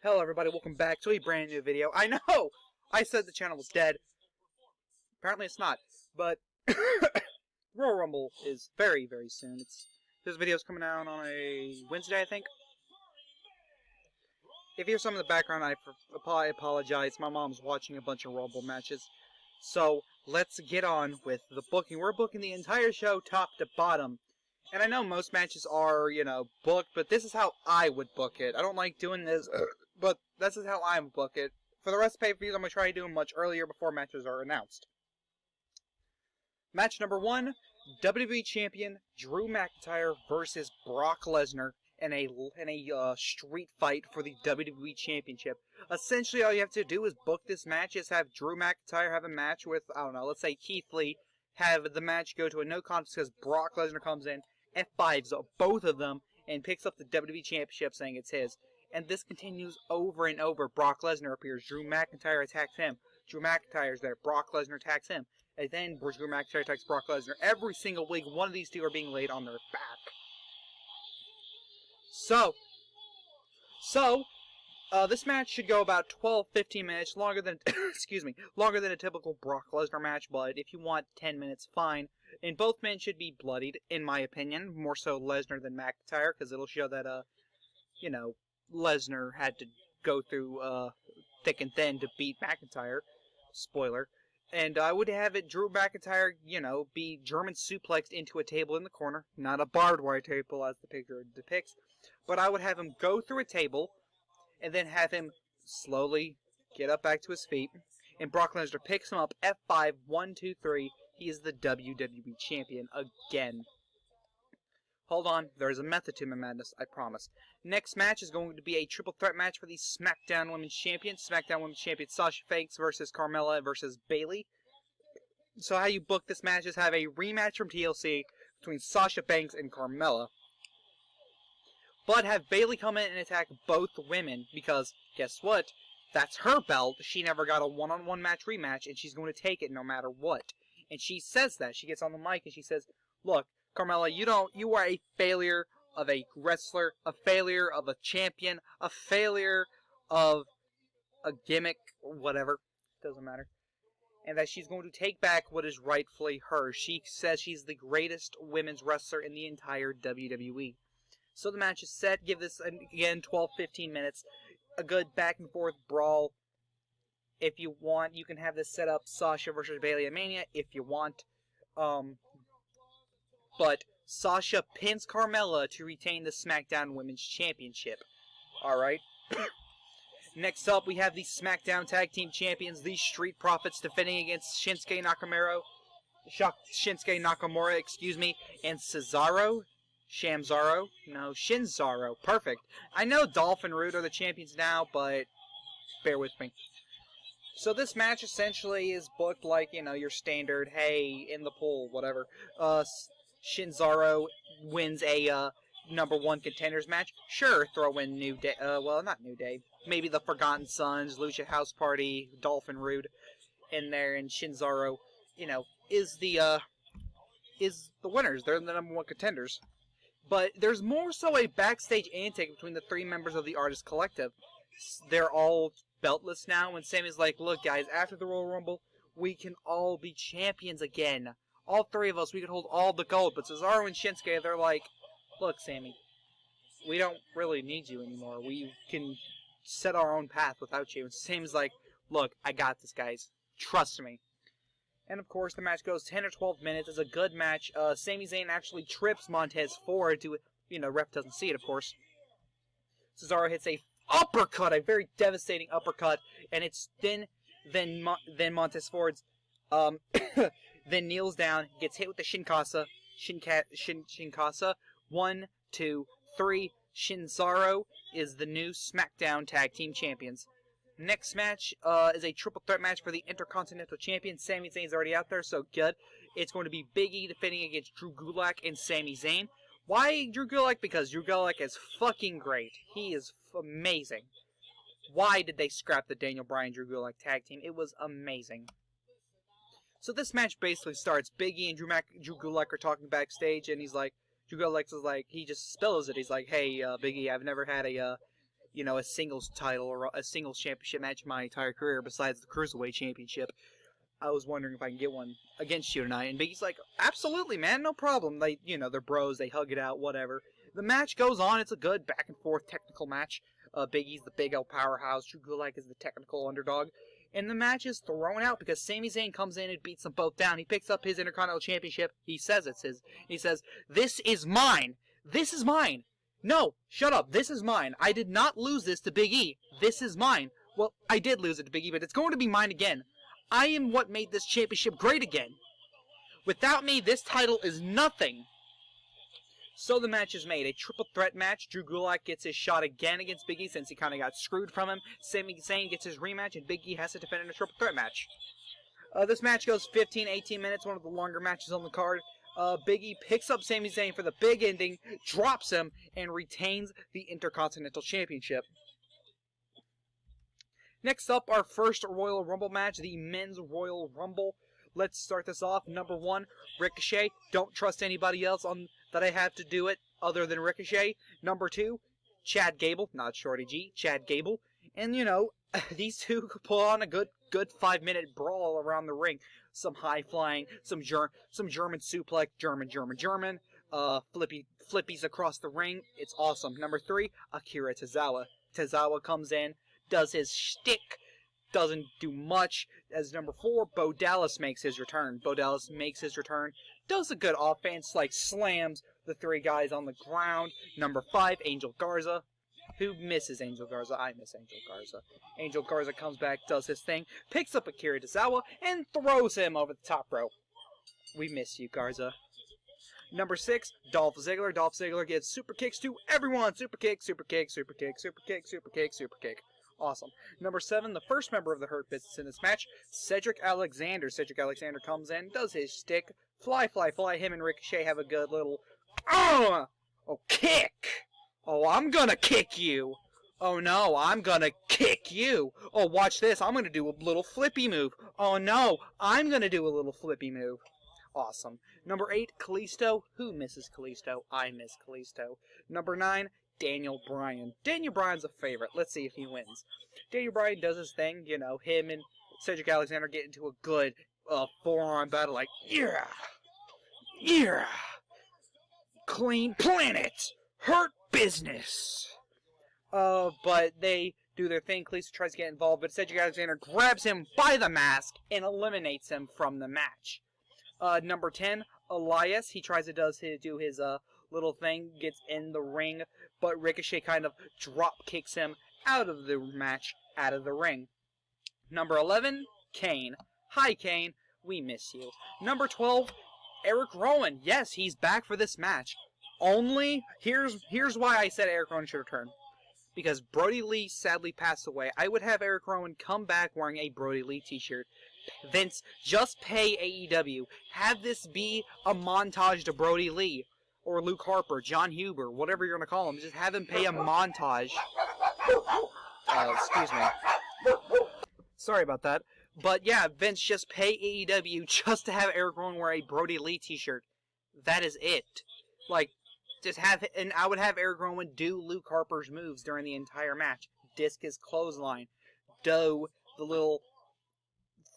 Hello everybody, welcome back to a brand new video. I know! I said the channel was dead. Apparently it's not. But Royal Rumble is very, very soon. This video's coming out on a Wednesday, I think. If you hear some in the background, I apologize. My mom's watching a bunch of Rumble matches. So, let's get on with the booking. We're booking the entire show top to bottom. And I know most matches are, booked, but this is how I would book it. I don't like doing this, but this is how I would book it. For the rest of the pay-per-views, I'm going to try to do them much earlier before matches are announced. Match number 1, WWE Champion Drew McIntyre versus Brock Lesnar in a street fight for the WWE Championship. Essentially, all you have to do is book this match, is have Drew McIntyre have a match with, I don't know, let's say Keith Lee, have the match go to a no contest because Brock Lesnar comes in, F5s both of them, and picks up the WWE Championship saying it's his. And this continues over and over. Brock Lesnar appears, Drew McIntyre attacks him, Drew McIntyre's there, Brock Lesnar attacks him, and then Drew McIntyre attacks Brock Lesnar. Every single week, one of these two are being laid on their back. This match should go about 12-15 minutes, longer than longer than a typical Brock Lesnar match, but if you want 10 minutes, fine. And both men should be bloodied, in my opinion, more so Lesnar than McIntyre, because it'll show that, Lesnar had to go through, thick and thin to beat McIntyre. Spoiler. And I would have it Drew McIntyre, be German suplexed into a table in the corner. Not a barbed wire table as the picture depicts. But I would have him go through a table, and then have him slowly get up back to his feet. And Brock Lesnar picks him up, F5, 1, 2, 3. He is the WWE Champion again. Hold on, there's a method to my madness, I promise. Next match is going to be a triple threat match for the Smackdown Women's Champion. Smackdown Women's Champion Sasha Banks versus Carmella versus Bayley. So how you book this match is have a rematch from TLC between Sasha Banks and Carmella. But have Bayley come in and attack both women, because, guess what? That's her belt. She never got a one-on-one match rematch, and she's going to take it no matter what. And she says that. She gets on the mic and she says, look, Carmella, you are a failure of a wrestler, a failure of a champion, a failure of a gimmick, or whatever. Doesn't matter. And that she's going to take back what is rightfully hers. She says she's the greatest women's wrestler in the entire WWE. So the match is set. Give this, again, 12-15 minutes. A good back-and-forth brawl. If you want, you can have this set up Sasha versus Bayley at Mania, if you want. But Sasha pins Carmella to retain the SmackDown Women's Championship. Alright. Next up, we have the SmackDown Tag Team Champions, the Street Profits, defending against Shinsuke Nakamura, and Cesaro. Shinzaro. Perfect. I know Dolph and Roode are the champions now, but bear with me. So this match essentially is booked like, your standard, hey, in the pool, whatever. Shinzaro wins a number 1 contenders match. Sure, throw in New Day, not New Day. Maybe the Forgotten Sons, Lucha House Party, Dolph and Roode in there, and Shinzaro, is the winners. They're the number 1 contenders. But there's more so a backstage antic between the 3 members of the Artist Collective. They're all beltless now, and Sammy's like, look guys, after the Royal Rumble, we can all be champions again. All 3 of us, we can hold all the gold. But Cesaro and Shinsuke, they're like, look Sammy, we don't really need you anymore. We can set our own path without you. And Sammy's like, look, I got this guys. Trust me. And of course, the match goes 10 or 12 minutes. It's a good match. Sami Zayn actually trips Montez Ford to, ref doesn't see it, of course. Cesaro hits a uppercut, a very devastating uppercut, and it's then Montez Ford's, then kneels down, gets hit with the Shinkasa. 1, 2, 3. Shinzaro is the new SmackDown Tag Team Champions. Next match is a triple threat match for the Intercontinental Champion. Sami Zayn's already out there, so good. It's going to be Big E defending against Drew Gulak and Sami Zayn. Why Drew Gulak? Because Drew Gulak is fucking great. He is amazing. Why did they scrap the Daniel Bryan-Drew Gulak tag team? It was amazing. So this match basically starts. Big E and Drew Gulak are talking backstage, and Drew Gulak is like, he just spills it. He's like, hey, Big E, I've never had a a singles title or a singles championship match in my entire career besides the Cruiserweight Championship. I was wondering if I can get one against you tonight. And Big E's like, absolutely, man, no problem. They're bros, they hug it out, whatever. The match goes on. It's a good back and forth technical match. Big E's the big old powerhouse. Drew Gulak is the technical underdog. And the match is thrown out because Sami Zayn comes in and beats them both down. He picks up his Intercontinental Championship. He says it's his. He says, "This is mine. This is mine. No, shut up. This is mine. I did not lose this to Big E. This is mine. Well, I did lose it to Big E, but it's going to be mine again. I am what made this championship great again. Without me, this title is nothing." So the match is made. A triple threat match. Drew Gulak gets his shot again against Big E since he kind of got screwed from him. Sami Zayn gets his rematch, and Big E has to defend in a triple threat match. This match goes 15-18 minutes, one of the longer matches on the card. Big E picks up Sami Zayn for the big ending, drops him, and retains the Intercontinental Championship. Next up, our first Royal Rumble match, the Men's Royal Rumble. Let's start this off. Number 1, Ricochet. Don't trust anybody else that I have to do it other than Ricochet. Number 2, Chad Gable. Not Shorty G, Chad Gable. And, these two pull on a good 5-minute brawl around the ring. Some high flying, some German suplex, German. Flippies across the ring. It's awesome. Number 3, Akira Tozawa. Tozawa comes in, does his shtick, doesn't do much. As number 4, Bo Dallas makes his return. Does a good offense, slams the 3 guys on the ground. Number 5, Angel Garza. Who misses Angel Garza? I miss Angel Garza. Angel Garza comes back, does his thing, picks up Akira Tozawa, and throws him over the top rope. We miss you, Garza. Number 6, Dolph Ziggler. Dolph Ziggler gives super kicks to everyone. Super kick. Awesome. Number 7, the first member of the Hurt Business in this match, Cedric Alexander. Cedric Alexander comes in, does his stick. Fly. Him and Ricochet have a good little, kick. Oh, I'm gonna kick you. Oh no, I'm gonna kick you. Oh, watch this. I'm gonna do a little flippy move. Oh no, I'm gonna do a little flippy move. Awesome. Number 8, Kalisto. Who misses Kalisto? I miss Kalisto. Number 9, Daniel Bryan. Daniel Bryan's a favorite. Let's see if he wins. Daniel Bryan does his thing. Him and Cedric Alexander get into a good forearm battle. Yeah. Clean Planet. Hurt Business. But they do their thing. Kalisto tries to get involved, but Cedric Alexander grabs him by the mask and eliminates him from the match. Number 10, Elias. He tries to do his little thing, gets in the ring, but Ricochet kind of drop kicks him out of the match, out of the ring. Number 11, Kane. Hi, Kane. We miss you. Number 12, Eric Rowan. Yes, he's back for this match. Only, here's why I said Eric Rowan should return. Because Brody Lee sadly passed away. I would have Eric Rowan come back wearing a Brody Lee t-shirt. Vince, just pay AEW. Have this be a montage to Brody Lee. Or Luke Harper, John Huber, whatever you're going to call him. Just have him pay a montage. Excuse me. Sorry about that. But yeah, Vince, just pay AEW just to have Eric Rowan wear a Brody Lee t-shirt. That is it. Just have it, and I would have Eric Rowan do Luke Harper's moves during the entire match. Discus clothesline. Do the little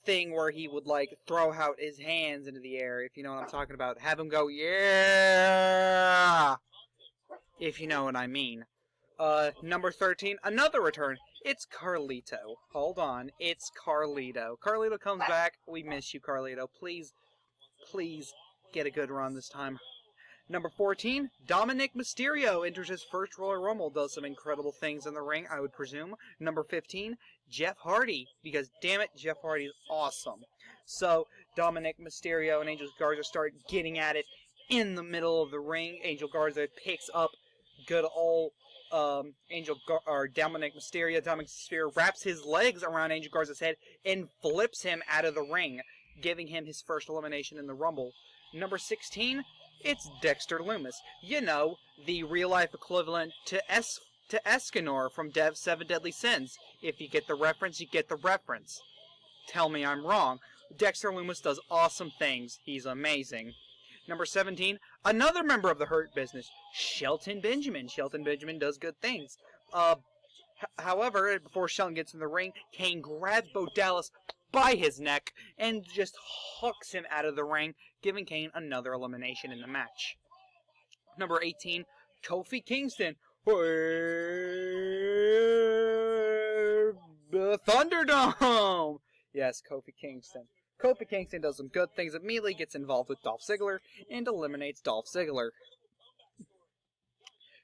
thing where he would throw out his hands into the air, if you know what I'm talking about. Have him go, yeah, if you know what I mean. Number 13, another return. It's Carlito. Hold on, it's Carlito. Carlito comes back. We miss you, Carlito. Please get a good run this time. Number 14, Dominic Mysterio enters his first Royal Rumble, does some incredible things in the ring, I would presume. Number 15, Jeff Hardy, because damn it, Jeff Hardy is awesome. So, Dominic Mysterio and Angel Garza start getting at it in the middle of the ring. Angel Garza picks up good old Dominic Mysterio. Dominic Mysterio wraps his legs around Angel Garza's head and flips him out of the ring, giving him his first elimination in the Rumble. Number 16, it's Dexter Lumis. The real-life equivalent to Escanor from Dev's 7 Deadly Sins. If you get the reference, you get the reference. Tell me I'm wrong. Dexter Lumis does awesome things. He's amazing. Number 17, another member of the Hurt Business, Shelton Benjamin. Shelton Benjamin does good things. However, before Shelton gets in the ring, Kane grabs Bo Dallas by his neck and just hooks him out of the ring, giving Kane another elimination in the match. Number 18, Kofi Kingston. Thunderdome! Yes, Kofi Kingston. Kofi Kingston does some good things, immediately gets involved with Dolph Ziggler, and eliminates Dolph Ziggler.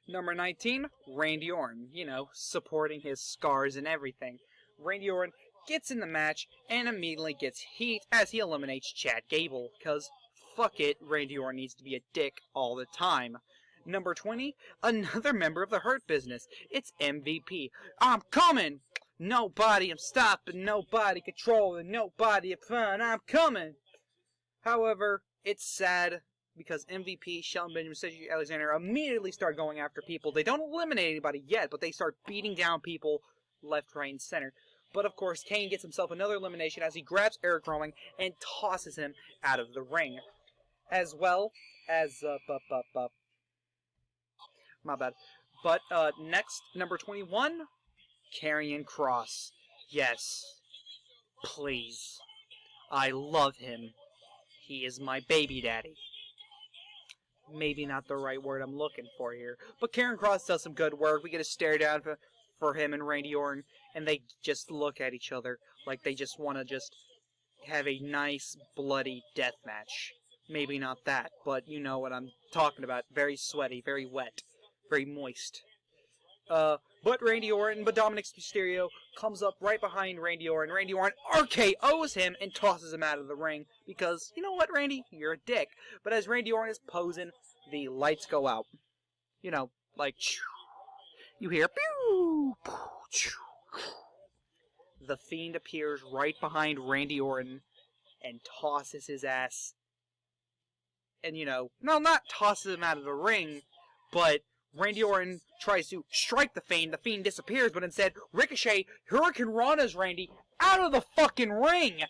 Number 19, Randy Orton. You know, supporting his scars and everything. Randy Orton gets in the match and immediately gets heat as he eliminates Chad Gable, because fuck it, Randy Orton needs to be a dick all the time. Number 20, another member of the Hurt Business. It's MVP. I'm coming! Nobody I'm stopping, nobody controlling, nobody at fun, I'm coming! However, it's sad because MVP, Shelton Benjamin, Cedric Alexander immediately start going after people. They don't eliminate anybody yet, but they start beating down people left, right, and center. But of course, Kane gets himself another elimination as he grabs Eric Rowan and tosses him out of the ring. As well as, my bad. But, next, number 21, Karrion Kross. Yes. Please. I love him. He is my baby daddy. Maybe not the right word I'm looking for here. But Karrion Kross does some good work. We get a stare down for him and Randy Orton. And they just look at each other like they just want to just have a nice, bloody death match. Maybe not that, but you know what I'm talking about. Very sweaty, very wet, very moist. But Dominic Mysterio comes up right behind Randy Orton. Randy Orton RKO's him and tosses him out of the ring because, you know what, Randy? You're a dick. But as Randy Orton is posing, the lights go out. You know, like, you hear, pew, the Fiend appears right behind Randy Orton and tosses his ass. And, you know, no, not tosses him out of the ring, but Randy Orton tries to strike the Fiend disappears, but instead, Ricochet Hurricane Rana's Randy out of the fucking ring!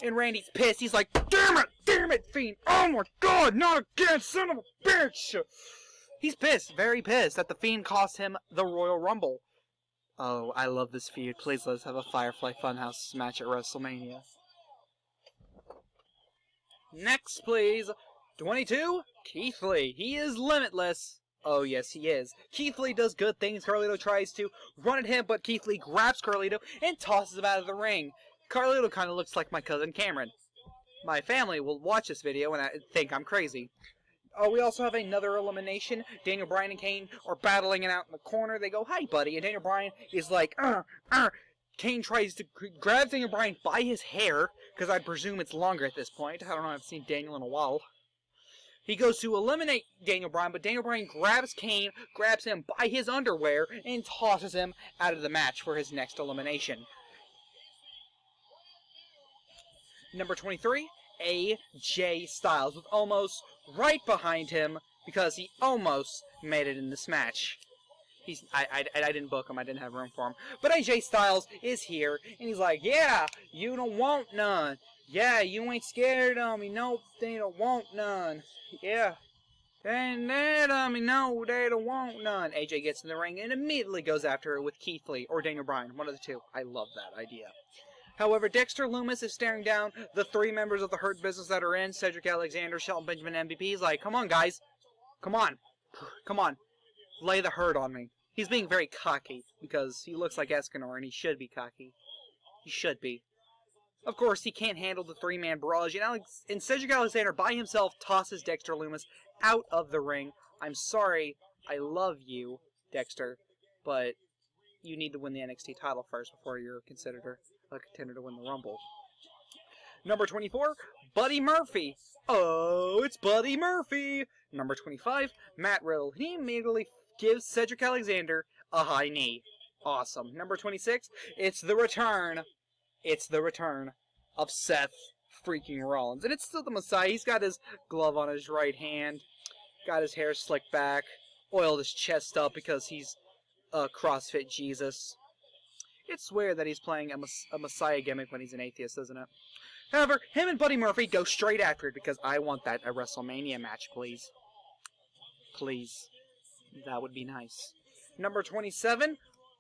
And Randy's pissed, he's like, damn it, Fiend, oh my god, not again, son of a bitch! He's pissed, very pissed, that the Fiend cost him the Royal Rumble. Oh, I love this feud, please let's have a Firefly Funhouse match at WrestleMania. Next, please, 22, Keith Lee, he is limitless. Oh, yes, he is. Keith Lee does good things. Carlito tries to run at him, but Keith Lee grabs Carlito and tosses him out of the ring. Carlito kind of looks like my cousin Cameron. My family will watch this video and think I'm crazy. Oh, we also have another elimination. Daniel Bryan and Kane are battling it out in the corner. They go, hi, buddy. And Daniel Bryan is like, Kane tries to grab Daniel Bryan by his hair, because I presume it's longer at this point. I don't know, I haven't seen Daniel in a while. He goes to eliminate Daniel Bryan, but Daniel Bryan grabs Kane, grabs him by his underwear, and tosses him out of the match for his next elimination. Number 23, AJ Styles, with Omos right behind him, because he almost made it in this match. I didn't book him, I didn't have room for him. But AJ Styles is here, and he's like, yeah, you don't want none. Yeah, you ain't scared of me. Nope, they don't want none. Yeah. And no, they don't want none. AJ gets in the ring and immediately goes after her with Keith Lee or Daniel Bryan, one of the two. I love that idea. However, Dexter Lumis is staring down the three members of the Hurt Business that are in, Cedric Alexander, Shelton Benjamin, MVP. He's like, come on, guys. Come on. Come on. Lay the hurt on me. He's being very cocky because he looks like Escanor and he should be cocky. He should be. Of course, he can't handle the three-man barrage, and Cedric Alexander by himself tosses Dexter Lumis out of the ring. I'm sorry, I love you, Dexter, but you need to win the NXT title first before you're considered a contender to win the Rumble. Number 24, Buddy Murphy. Oh, it's Buddy Murphy! Number 25, Matt Riddle. He immediately gives Cedric Alexander a high knee. Awesome. Number 26, it's the return. It's the return of Seth freaking Rollins. And it's still the Messiah. He's got his glove on his right hand. Got his hair slicked back. Oiled his chest up because he's a CrossFit Jesus. It's weird that he's playing a Messiah gimmick when he's an atheist, isn't it? However, him and Buddy Murphy go straight after it because I want that at WrestleMania match, please. Please. That would be nice. Number 27,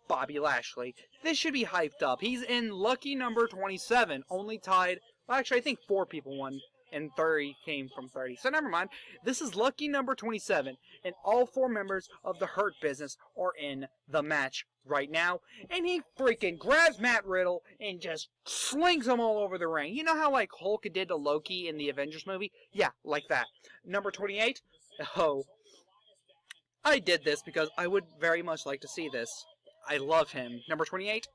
Bobby Lashley. This should be hyped up. He's in lucky number 27, only tied. Well, actually, I think 4 people won, and 30 came from 30. So never mind. This is lucky number 27, and all 4 members of the Hurt Business are in the match right now. And he freaking grabs Matt Riddle and just slings him all over the ring. You know how like Hulk did to Loki in the Avengers movie? Yeah, like that. Number 28. Oh, I did this because I would very much like to see this. I love him. Number 28,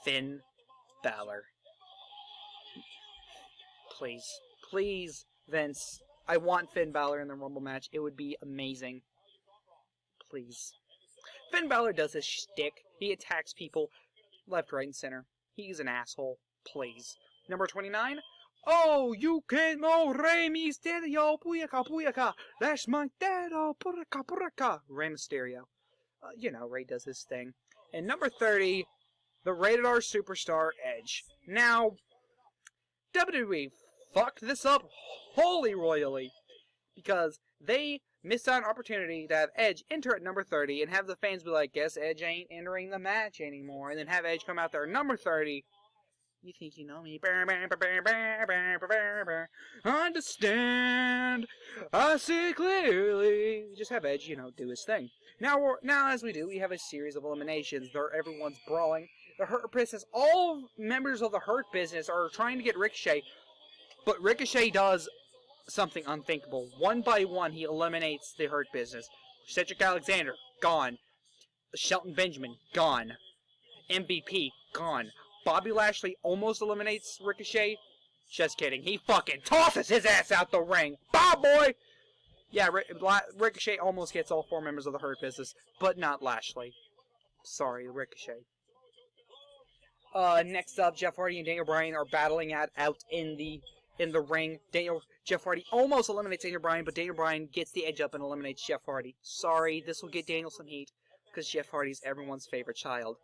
Finn Balor. Please. Please, Vince. I want Finn Balor in the Rumble match. It would be amazing. Please. Finn Balor does his shtick. He attacks people left, right, and center. He's an asshole. Please. Number 29. Oh, you can't know Rey Mysterio. Puyaka, puyaka. That's my dad. Oh, puraka, puraka. Rey Mysterio. You know, Rey does his thing. And number 30, the Rated R Superstar Edge. Now, WWE fucked this up wholly royally because they missed out an opportunity to have Edge enter at number 30 and have the fans be like, guess Edge ain't entering the match anymore, and then have Edge come out there number 30. You think you know me? Understand? I see clearly. Just have Edge, you know, do his thing. Now, as we do, we have a series of eliminations. Everyone's brawling. The Hurt Business, all members of the Hurt Business are trying to get Ricochet, but Ricochet does something unthinkable. One by one, he eliminates the Hurt Business. Cedric Alexander, gone. Shelton Benjamin, gone. MVP, gone. Bobby Lashley almost eliminates Ricochet. Just kidding. He fucking tosses his ass out the ring. Bye, boy! Yeah, Ricochet almost gets all 4 members of the Hurt Business, but not Lashley. Sorry, Ricochet. Next up, Jeff Hardy and Daniel Bryan are battling out in the ring. Jeff Hardy almost eliminates Daniel Bryan, but Daniel Bryan gets the edge up and eliminates Jeff Hardy. Sorry, this will get Daniel some heat, because Jeff Hardy's everyone's favorite child.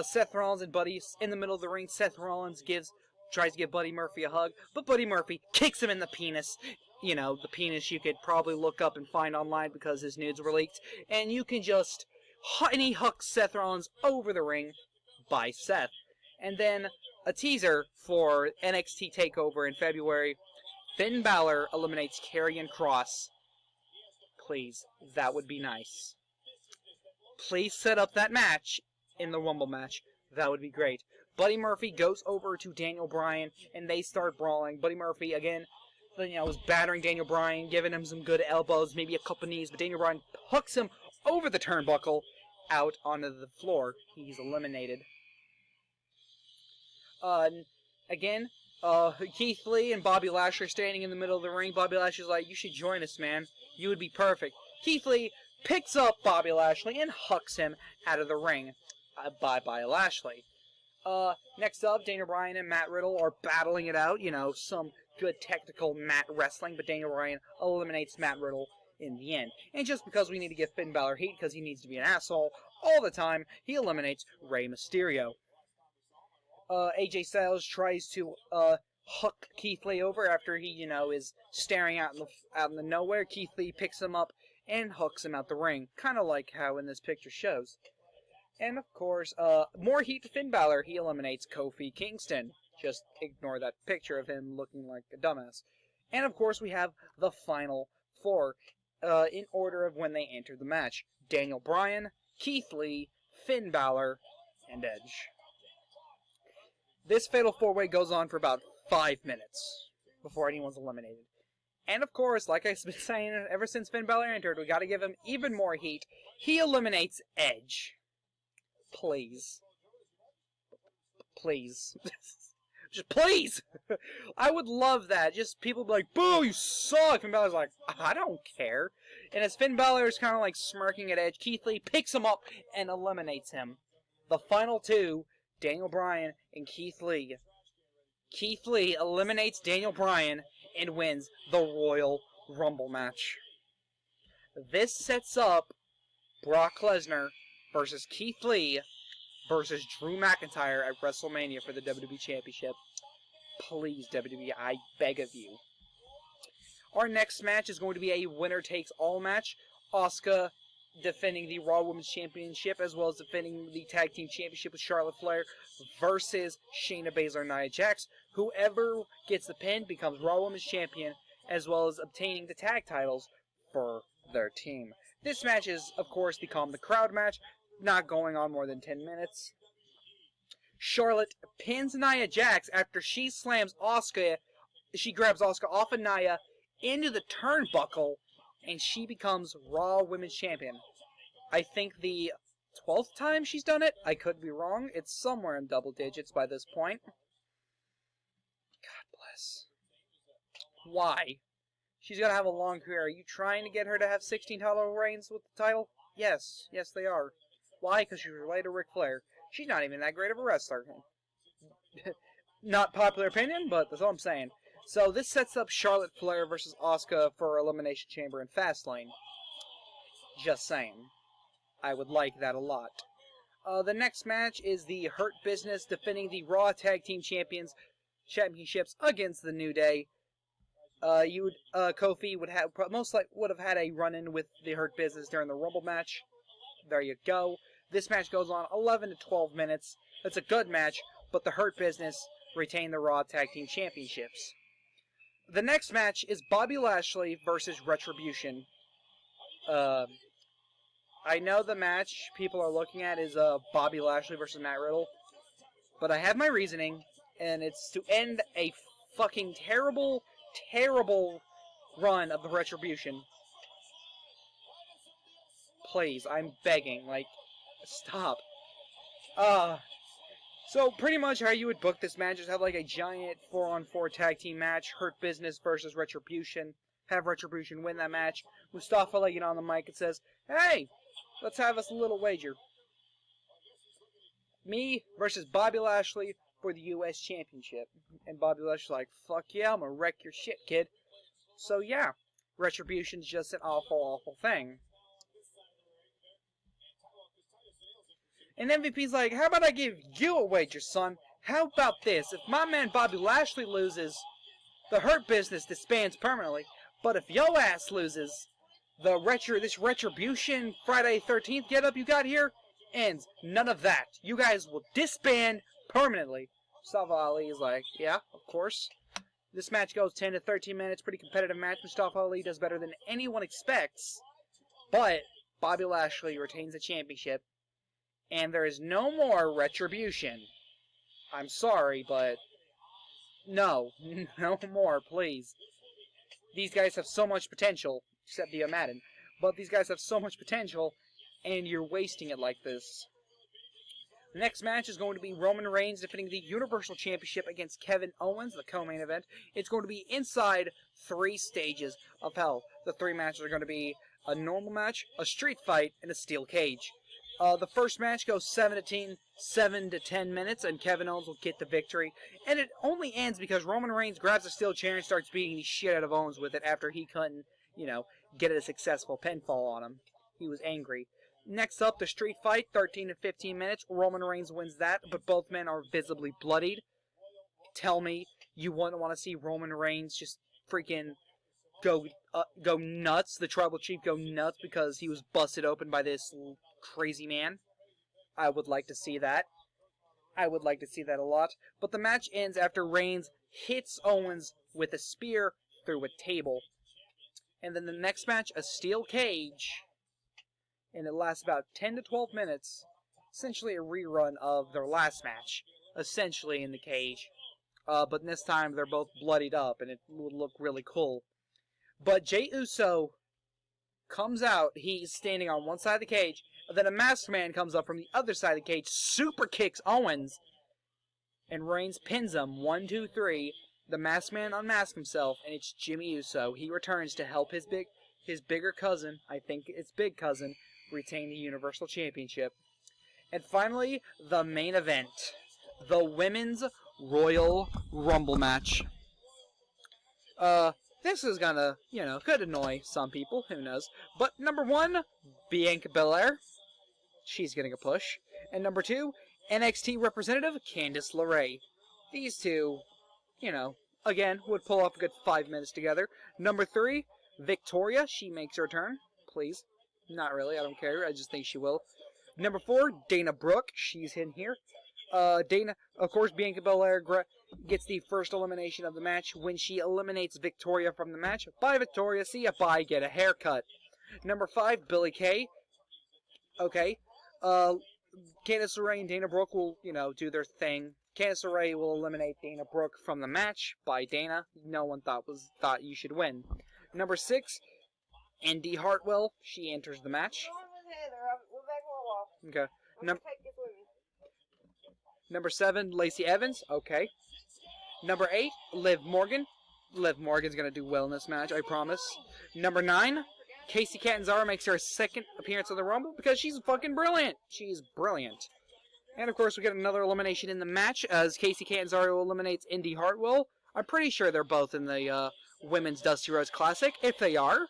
Seth Rollins and Buddy in the middle of the ring. Seth Rollins tries to give Buddy Murphy a hug, but Buddy Murphy kicks him in the penis. You know, the penis you could probably look up and find online because his nudes were leaked. And you can just... And he hooks Seth Rollins over the ring by Seth. And then a teaser for NXT TakeOver in February. Finn Balor eliminates Karrion Kross. Please, that would be nice. Please set up that match in the Rumble match. That would be great. Buddy Murphy goes over to Daniel Bryan, and they start brawling. Buddy Murphy, again, was battering Daniel Bryan, giving him some good elbows, maybe a couple knees, but Daniel Bryan hooks him over the turnbuckle, out onto the floor. He's eliminated. Again, Keith Lee and Bobby Lashley are standing in the middle of the ring. Bobby Lashley's like, you should join us, man. You would be perfect. Keith Lee picks up Bobby Lashley and hucks him out of the ring. Bye-bye, Lashley. Next up, Daniel Bryan and Matt Riddle are battling it out. You know, some good technical mat wrestling, but Daniel Bryan eliminates Matt Riddle in the end. And just because we need to give Finn Balor heat because he needs to be an asshole all the time, he eliminates Rey Mysterio. AJ Styles tries to hook Keith Lee over after he, is staring out in the nowhere. Keith Lee picks him up and hooks him out the ring, kind of like how in this picture shows. And of course, more heat to Finn Balor. He eliminates Kofi Kingston. Just ignore that picture of him looking like a dumbass. And of course, we have the final 4 in order of when they enter the match: Daniel Bryan, Keith Lee, Finn Balor, and Edge. This Fatal 4-Way goes on for about 5 minutes before anyone's eliminated. And of course, like I've been saying ever since Finn Balor entered, we gotta give him even more heat. He eliminates Edge. Please. Please. Just please! I would love that. Just people be like, boo, you suck! Finn Balor's like, I don't care. And as Finn Balor is kind of like smirking at Edge, Keith Lee picks him up and eliminates him. The final 2, Daniel Bryan and Keith Lee. Keith Lee eliminates Daniel Bryan and wins the Royal Rumble match. This sets up Brock Lesnar versus Keith Lee versus Drew McIntyre at WrestleMania for the WWE Championship. Please, WWE, I beg of you. Our next match is going to be a winner-takes-all match. Asuka defending the Raw Women's Championship, as well as defending the Tag Team Championship with Charlotte Flair versus Shayna Baszler and Nia Jax. Whoever gets the pin becomes Raw Women's Champion, as well as obtaining the tag titles for their team. This match is, of course, the Calm the Crowd match, not going on more than 10 minutes. Charlotte pins Nia Jax after she slams Asuka. She grabs Asuka off of Nia into the turnbuckle, and she becomes Raw Women's Champion. I think the 12th time she's done it. I could be wrong. It's somewhere in double digits by this point. God bless. Why? She's going to have a long career. Are you trying to get her to have 16 title reigns with the title? Yes. Yes, they are. Why? Because she's related to Ric Flair. She's not even that great of a wrestler. Not popular opinion, but that's all I'm saying. So this sets up Charlotte Flair versus Asuka for Elimination Chamber in Fastlane. Just saying. I would like that a lot. The next match is the Hurt Business defending the Raw Tag Team Championships against the New Day. Kofi would have most likely would have had a run-in with the Hurt Business during the Rumble match. There you go. This match goes on 11 to 12 minutes. It's a good match, but the Hurt Business retain the Raw Tag Team Championships. The next match is Bobby Lashley versus Retribution. I know the match people are looking at is Bobby Lashley versus Matt Riddle, but I have my reasoning, and it's to end a fucking terrible, terrible run of the Retribution. Please, I'm begging, stop. So pretty much how you would book this match is have a giant 4-on-4 tag team match, Hurt Business versus Retribution, have Retribution win that match. Mustafa Ali get on the mic and says, "Hey, let's have us a little wager. Me versus Bobby Lashley for the U.S. Championship." And Bobby Lashley's like, "Fuck yeah, I'm gonna wreck your shit, kid." So yeah, Retribution's just an awful, awful thing. And MVP's like, "How about I give you a wager, son? How about this? If my man Bobby Lashley loses, the Hurt Business disbands permanently. But if yo ass loses, this Retribution Friday 13th getup you got here ends. None of that. You guys will disband permanently." Mustafa Ali is like, "Yeah, of course." This match goes 10 to 13 minutes. Pretty competitive match. Mustafa Ali does better than anyone expects. But Bobby Lashley retains the championship. And there is no more Retribution. I'm sorry, but no more, please. These guys have so much potential, except Dio Madden, but these guys have so much potential, and you're wasting it like this. The next match is going to be Roman Reigns defending the Universal Championship against Kevin Owens, the co-main event. It's going to be inside 3 stages of hell. The 3 matches are going to be a normal match, a street fight, and a steel cage. The first match goes 7 to 10 minutes, and Kevin Owens will get the victory. And it only ends because Roman Reigns grabs a steel chair and starts beating the shit out of Owens with it after he couldn't, get a successful pinfall on him. He was angry. Next up, the street fight, 13 to 15 minutes. Roman Reigns wins that, but both men are visibly bloodied. Tell me you wouldn't want to see Roman Reigns just freaking go nuts, the Tribal Chief go nuts because he was busted open by this crazy man. I would like to see that. I would like to see that a lot. But the match ends after Reigns hits Owens with a spear through a table. And then the next match, a steel cage. And it lasts about 10 to 12 minutes. Essentially a rerun of their last match. Essentially in the cage. But this time they're both bloodied up and it would look really cool. But Jey Uso comes out. He's standing on one side of the cage. And then a masked man comes up from the other side of the cage, super kicks Owens, and Reigns pins him. 1, 2, 3. The masked man unmasks himself, and it's Jimmy Uso. He returns to help his bigger cousin, I think it's big cousin, retain the Universal Championship. And finally, the main event, the Women's Royal Rumble match. This is gonna, could annoy some people, who knows. But number 1, Bianca Belair. She's getting a push. And number 2, NXT representative Candice LeRae. These two, again, would pull off a good 5 minutes together. Number 3, Victoria. She makes her return. Please. Not really. I don't care. I just think she will. Number 4, Dana Brooke. She's in here. Dana, of course, Bianca Belair gets the first elimination of the match when she eliminates Victoria from the match. Bye, Victoria. See ya. Bye. Get a haircut. Number 5, Billie Kay. Okay. Candice LeRae and Dana Brooke will, do their thing. Candice LeRae will eliminate Dana Brooke from the match. Bye, Dana. No one thought you should win. Number 6, Indy Hartwell. She enters the match. Okay. Number 7, Lacey Evans. Okay. Number 8, Liv Morgan. Liv Morgan's going to do well in this match, I promise. Number 9, Kacy Catanzaro makes her second appearance in the Rumble because she's fucking brilliant. She's brilliant. And of course, we get another elimination in the match as Kacy Catanzaro eliminates Indy Hartwell. I'm pretty sure they're both in the Women's Dusty Rhodes Classic. If they are,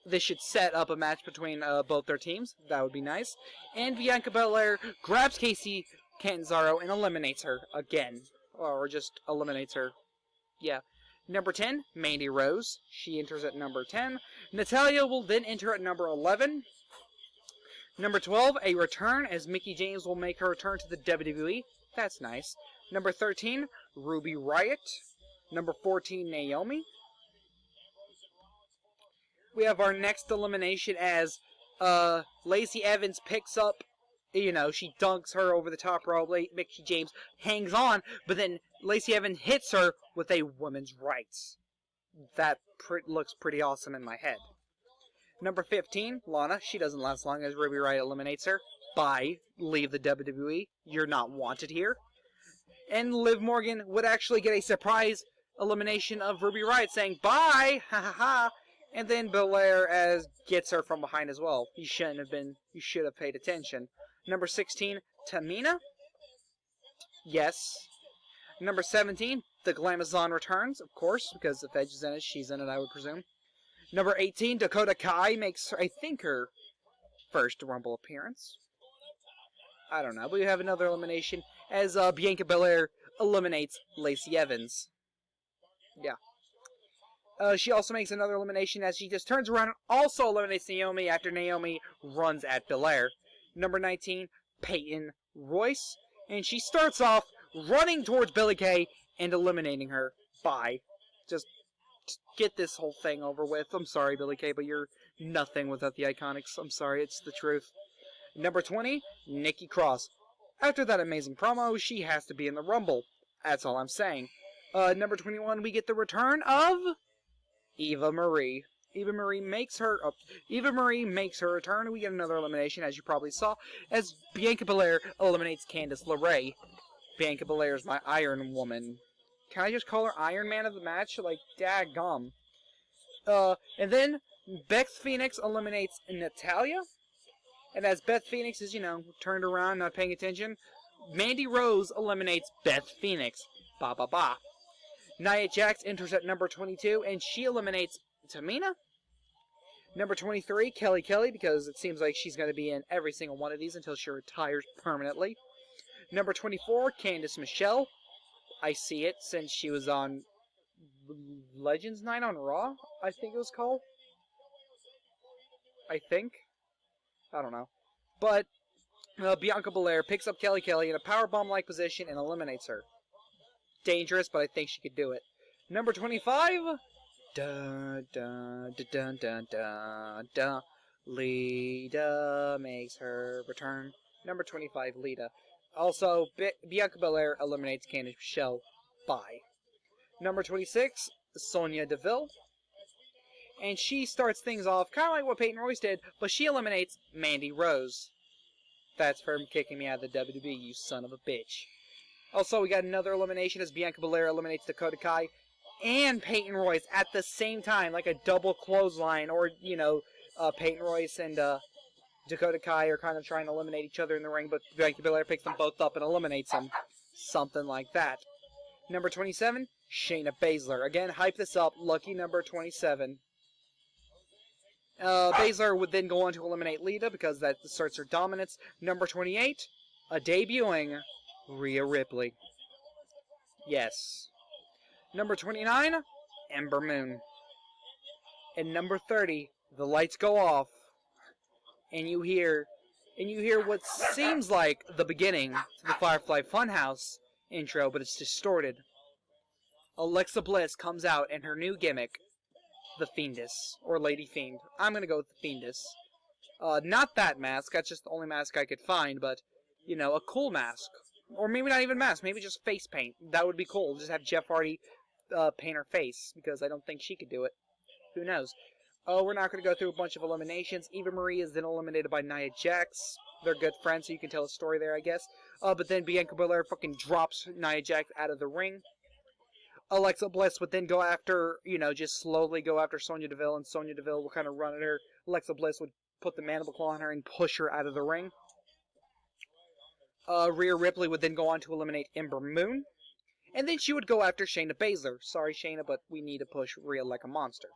this should set up a match between both their teams. That would be nice. And Bianca Belair grabs Kacy Catanzaro and eliminates her again. Or just eliminates her. Yeah. Number 10, Mandy Rose. She enters at number 10. Natalya will then enter at number 11. Number 12, a return as Mickie James will make her return to the WWE. That's nice. Number 13, Ruby Riott. Number 14, Naomi. We have our next elimination as Lacey Evans picks up, she dunks her over the top rope. Mickie James hangs on, but then Lacey Evans hits her with a women's rights. That looks pretty awesome in my head. Number 15, Lana. She doesn't last long as Ruby Riott eliminates her. Bye. Leave the WWE. You're not wanted here. And Liv Morgan would actually get a surprise elimination of Ruby Riott saying, bye! Ha ha ha! And then Belair gets her from behind as well. You should have paid attention. Number 16, Tamina. Yes. Number 17, the Glamazon returns, of course, because if Edge is in it, she's in it, I would presume. Number 18, Dakota Kai makes, I think, her first Rumble appearance. I don't know, but we have another elimination as Bianca Belair eliminates Lacey Evans. Yeah. She also makes another elimination as she just turns around and also eliminates Naomi after Naomi runs at Belair. Number 19, Peyton Royce. And she starts off running towards Billie Kay and eliminating her. Bye. Just get this whole thing over with. I'm sorry, Billie Kay, but you're nothing without the Iconics. I'm sorry, it's the truth. Number 20, Nikki Cross. After that amazing promo, she has to be in the Rumble. That's all I'm saying. Number 21, we get the return of Eva Marie. Eva Marie makes her return. We get another elimination, as you probably saw, as Bianca Belair eliminates Candice LeRae. Bianca Belair is my Iron Woman. Can I just call her Iron Man of the match? Like, daggum. And then Beth Phoenix eliminates Natalya. And as Beth Phoenix is, turned around, not paying attention, Mandy Rose eliminates Beth Phoenix. Ba ba ba. Nia Jax enters at number 22, and she eliminates Tamina. Number 23, Kelly Kelly, because it seems like she's going to be in every single one of these until she retires permanently. Number 24, Candice Michelle. I see it since she was on Legends Night on Raw, I think it was called. I don't know. But Bianca Belair picks up Kelly Kelly in a powerbomb-like position and eliminates her. Dangerous, but I think she could do it. Number 25, dun dun dun dun dun dun. Lita makes her return. Number 25, Lita. Also, Bianca Belair eliminates Candice Michelle. Bye. Number 26, Sonya Deville. And she starts things off kind of like what Peyton Royce did, but she eliminates Mandy Rose. That's for kicking me out of the WWE, you son of a bitch. Also, we got another elimination as Bianca Belair eliminates Dakota Kai and Peyton Royce at the same time, like a double clothesline, or, Peyton Royce and Dakota Kai are kind of trying to eliminate each other in the ring, but Bianca Belair picks them both up and eliminates them. Something like that. Number 27, Shayna Baszler. Again, hype this up. Lucky number 27. Baszler would then go on to eliminate Lita because that asserts her dominance. Number 28, a debuting Rhea Ripley. Yes. Number 29, Ember Moon. And number 30, the lights go off. and you hear what seems like the beginning to the Firefly Funhouse intro, but it's distorted. Alexa Bliss comes out in her new gimmick, the Fiendess, or Lady Fiend. I'm gonna go with the Fiendess. Not that mask, that's just the only mask I could find, but, you know, a cool mask. Or maybe not even mask, maybe just face paint. That would be cool. Just have Jeff Hardy paint her face, because I don't think she could do it. Who knows? We're not going to go through a bunch of eliminations. Eva Marie is then eliminated by Nia Jax. They're good friends, so you can tell a story there, I guess. But then Bianca Belair fucking drops Nia Jax out of the ring. Alexa Bliss would then go after, you know, just slowly go after Sonya Deville, and Sonya Deville will kind of run at her. Alexa Bliss would put the mandible claw on her and push her out of the ring. Rhea Ripley would then go on to eliminate Ember Moon. And then she would go after Shayna Baszler. Sorry, Shayna, but we need to push Rhea like a monster.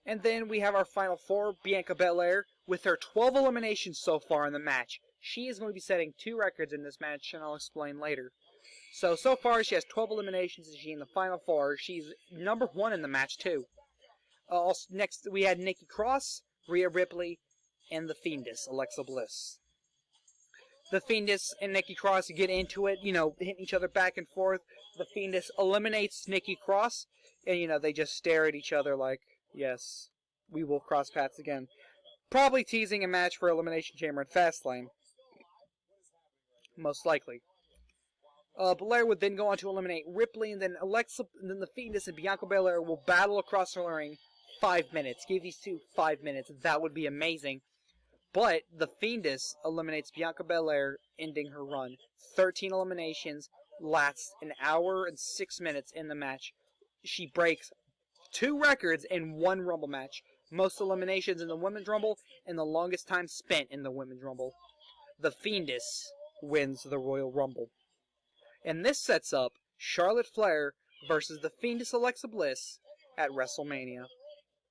And then we have our final four, Bianca Belair, with her 12 eliminations so far in the match. She is going to be setting 2 records in this match, and I'll explain later. So far she has 12 eliminations, and she's in the final 4. She's number 1 in the match, too. Next, we had Nikki Cross, Rhea Ripley, and the Fiendess, Alexa Bliss. The Fiendess and Nikki Cross get into it, you know, hitting each other back and forth. The Fiendess eliminates Nikki Cross, and, you know, they just stare at each other like, yes, we will cross paths again. Probably teasing a match for Elimination Chamber in Fastlane. Most likely. Belair would then go on to eliminate Ripley, and then the Fiendess and Bianca Belair will battle across the ring 5 minutes. Give these two 5 minutes. That would be amazing. But the Fiendess eliminates Bianca Belair, ending her run. 13 eliminations, lasts an hour and 6 minutes in the match. She breaks 2 records in 1 Rumble match. Most eliminations in the Women's Rumble, and the longest time spent in the Women's Rumble. The Fiendess wins the Royal Rumble. And this sets up Charlotte Flair versus the Fiendess Alexa Bliss at WrestleMania,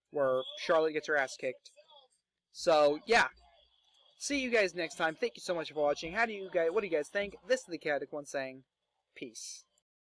where Charlotte gets her ass kicked. So, yeah. See you guys next time. Thank you so much for watching. What do you guys think? This is the Chaotic One saying, peace.